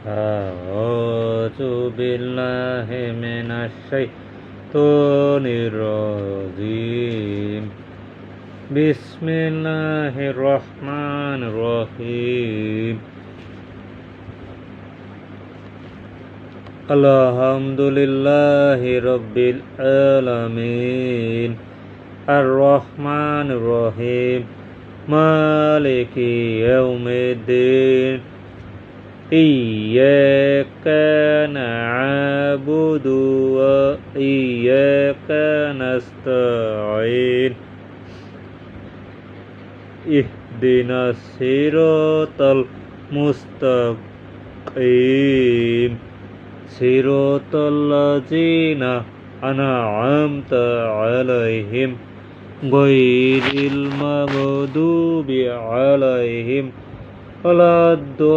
أعوذ بالله من الشيطان الرجيم بسم الله الرحمن الرحيم الحمد لله رب العالمين الرحمن الرحيم مالك يوم الدين إياك نعبد وإياك نستعين اهدنا الصراط المستقيم صراط الذين أنعمت عليهم غير المغضوب عليهم ولا الضالين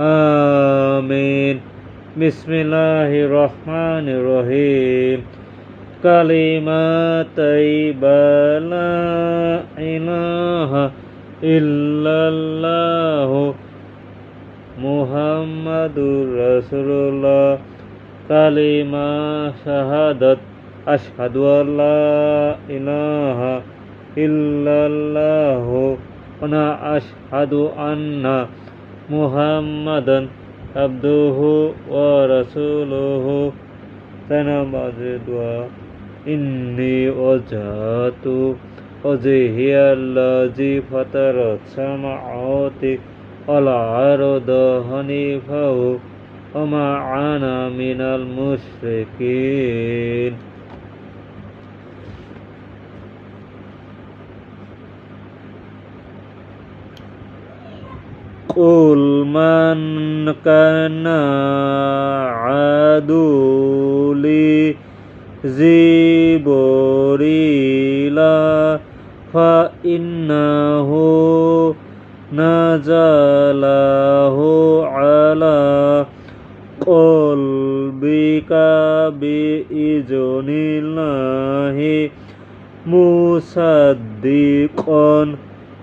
آمين بسم الله الرحمن الرحيم كلمات طيبة لا إله إلا الله محمد رسول الله كلمة شهادة أشهد أن لا إله إلا الله وأنا أشهد أن محمدا عبده ورسوله سنبذ إني وجهت وجهي الذي فطر السماوات والأرض حنيفا وما أنا من المشركين قل من كان عدو لجبريل فإنه نزله على قلبك بإذن الله مصدقا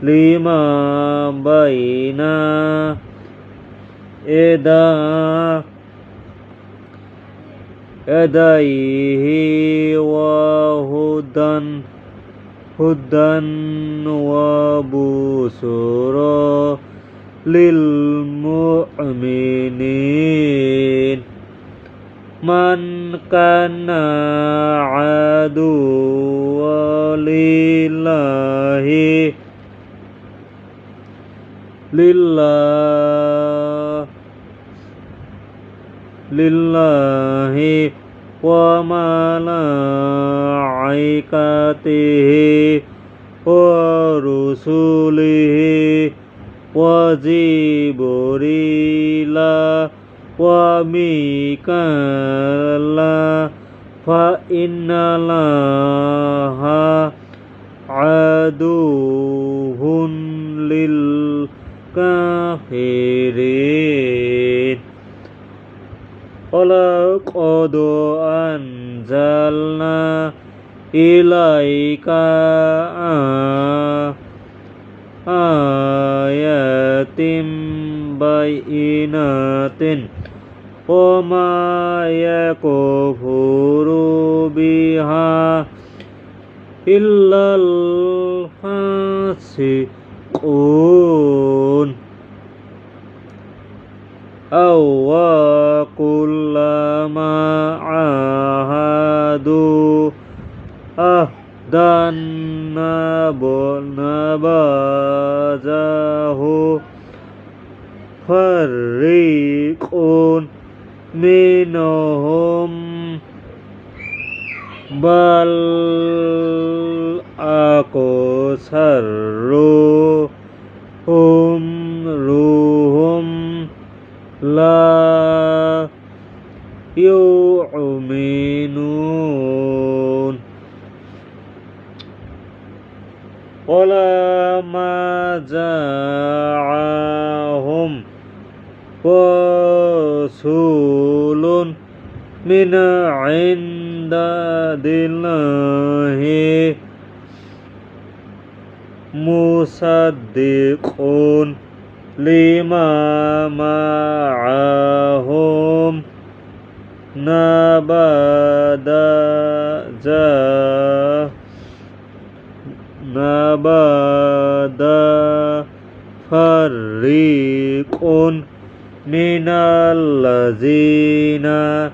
لما بين يديه وهدى وبشرى للمؤمنين من كان عدوا لله وملائكته ورسله وجبريل وميكائيل فإن الله عدو للكافرين ولقد أنزلنا إليك آيات بينات وما يكفر بها إلا الفاسقون أو كلما عاهدوا عهدا نبذه فريق منهم بل أكثرهم لا يؤمنون ولما جاءهم رسول من عند الله musaddiqun lima ma'ahum nabada fariqun minal lazina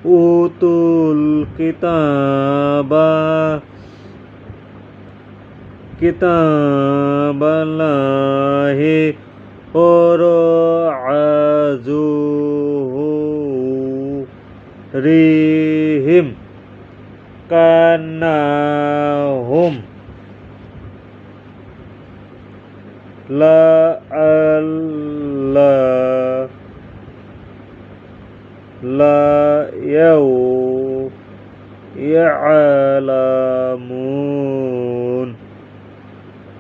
utul kitaballahi wara'azuhu rihim kanahum la ya'lamun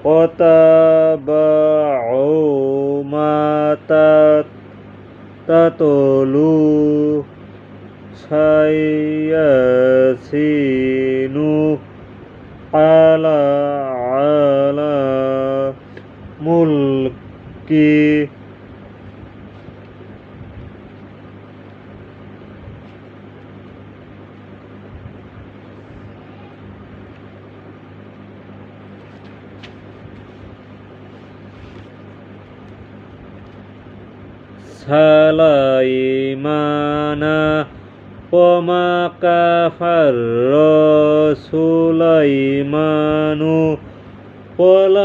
wataba'u ma tatlu sayasinu ala mulki Sulaimana wa ma kafarra Sulaimanu walakinna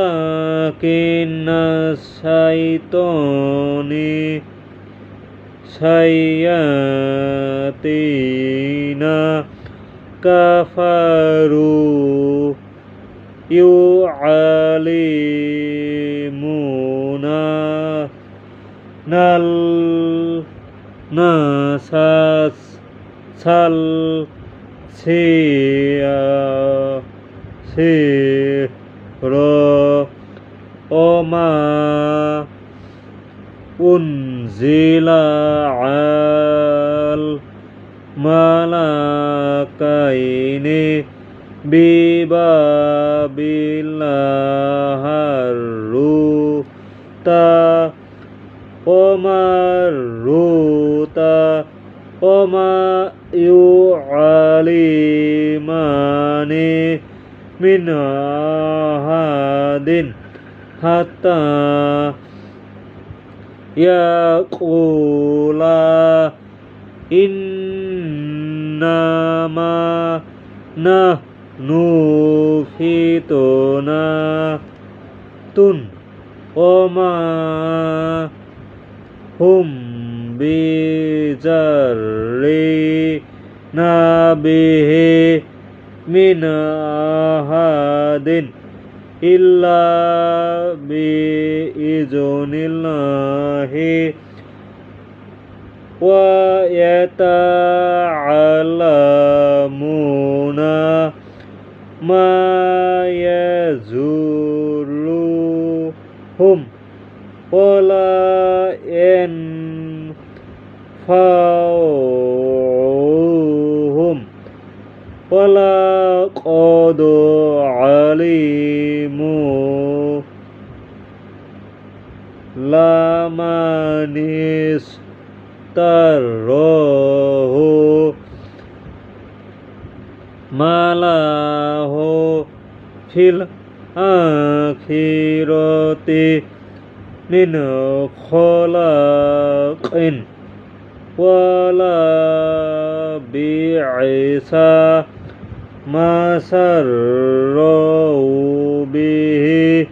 syayatina kafaru yu'alimuna nasas sal sihra oma unzila al malakaini bibabillah haruta Oma yu'alimani min ahadin hatta yaqula innama nahnu fitunatun Oma hum bijarri nabihi min ahadin illa bi iznillahi wa yata'allamuna ma yazulluhum wala yanfa'uhum wala qad alimu lamanis tarrohu malahu fil akhirati min khalaqin wala bi'isa masarru bihi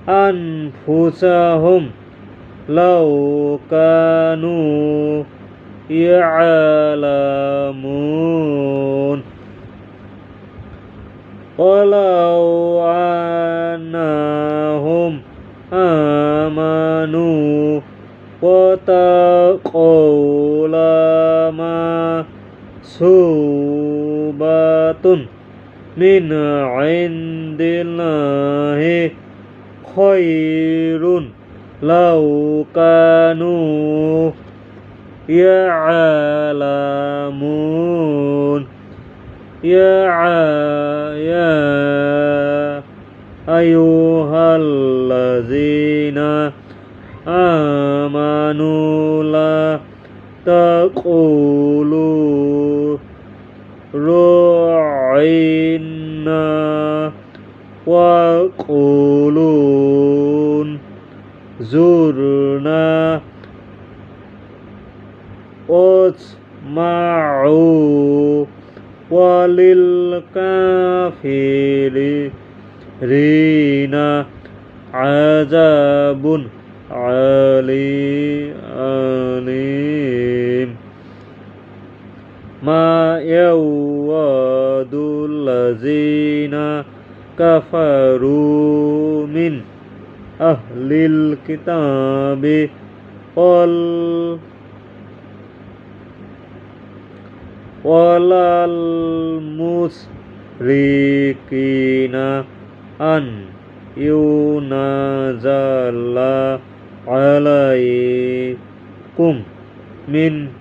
anfusahum law kanu ya'lamun walau annahum amanu wa taqaw lama subatun min indillahi khairun law kanu ya'lamun ayyuhallazina amanu la taqulu ra'inna wa qulun zurna wasma'u walil kafirina azabun alim ma yawadul lazina kafaru min ahlil kitabi walal musrikina an yunazala alaikum min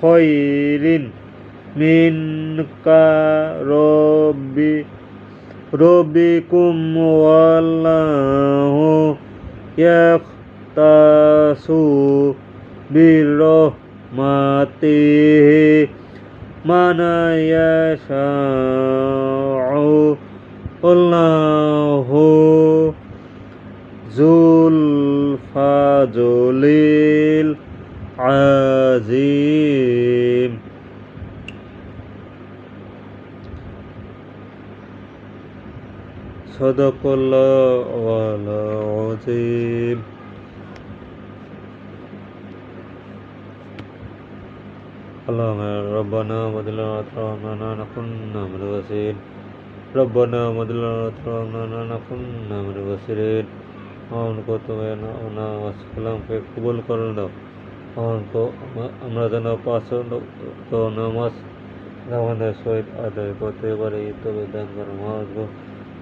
khairin min rabbikum wallahu yaqtasu birahmatihi mana yasha'u wallahu zul fadlil azim. Sadaqallahu al-azim. Allahumma rabbana wa rabbana nakunna minal wasirin. Rabbana wa rabbana nakunna minal wasirin. আমাকে তুমি নামাজ কালামকে কবুল করে দাও। আমরা যেন পাঁচ তো নামাজ আমাদের সহিত আদায় করতে পারি তবে দান করে মানবো।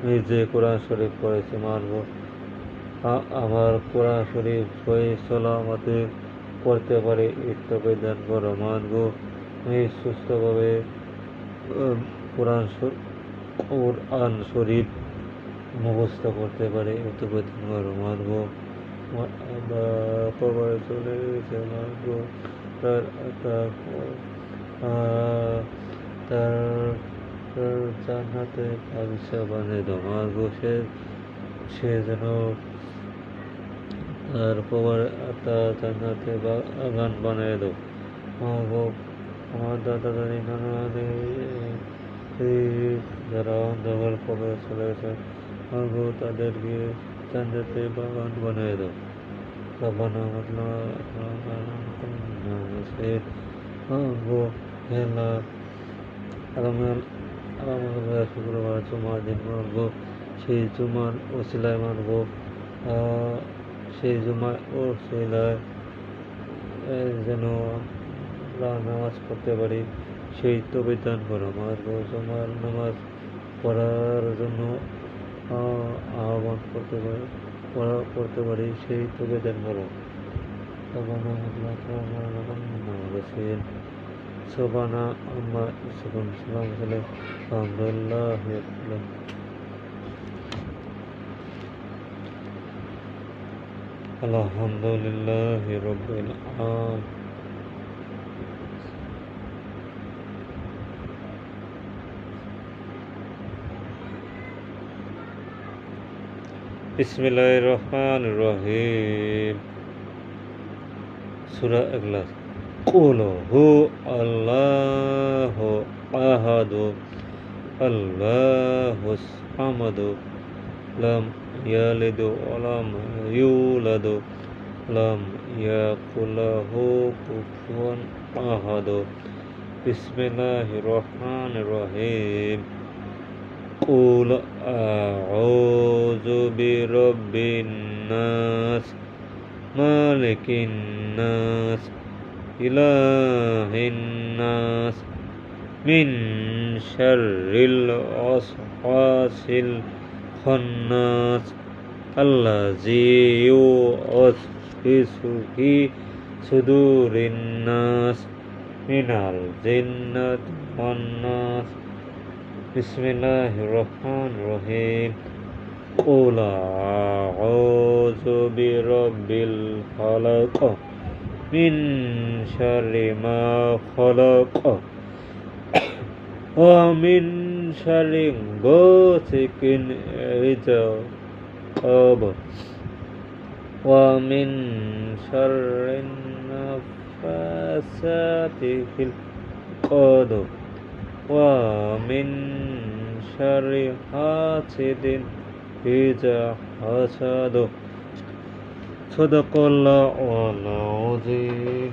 আমি যে কোরআন শরীফ পড়েছি মানবো। আমার কোরআন শরীফ সহি সালামতে পড়তে পারি তবে দান করো মানবো। আমি সুস্থভাবে কোরআন শরীফ মুখস্থ করতে পারে তবে দান করো মানবো। কবরে চলে গেছে মানবো। তার জান্নাতে বাগিচা বানিয়ে দাও মানবো। সে যেন তার কবরে জান্নাতে বাগান বানিয়ে দাও মানবো। আমার দাদা দাদি নানা দাদি যারা অন্ধকার কবরে চলে গেছে মানবো তাদেরকে জান্নাতে বাগান বানিয়ে দাও। ربنا শুক্রবার জুমার দিন মানবো। সেই জুমার ওসিলায় মানবো। সেই জুমার ওসিলায় যেন নামাজ পড়তে পারি সেই তবে দান করো মানবো। জুমার নামাজ পড়ার জন্য আহ্বান করতে পারি সেই তবে দান করো। সোবানা আম্মা ইসুকুম সালাম সালাম আলহামদুলিল্লাহ। আলহামদুলিল্লাহ রাব্বিল আলামিন। বিসমিল্লাহির রহমানির রহিম। সূরা ইখলাস। কুল হু আল্লাহু আহাদু আল্লাহুস সামাদু লাম ইয়ালিদ ওয়া লাম ইউলাদ লাম ইয়াকুল লাহু কুফুয়ান আহাদ। বিসমিল্লাহির রহমানির রহিম। কুল আউযু বিরাব্বিন নাস মালিকিন নাস ইলাহিন নাস মিন শাররিল ওয়াসওয়াসিল খান্নাস আল্লাযী ইউওয়াসওয়িসু ফি সুদুরিন নাস من الجنة والناس بسم الله الرحمن الرحيم قل أعوذ برب الفلق من شر ما خلق ومن شر غاسق إذا وقب ومن شر النفاثات في العقد ومن شر حاسد إذا حسد صدق الله العظيم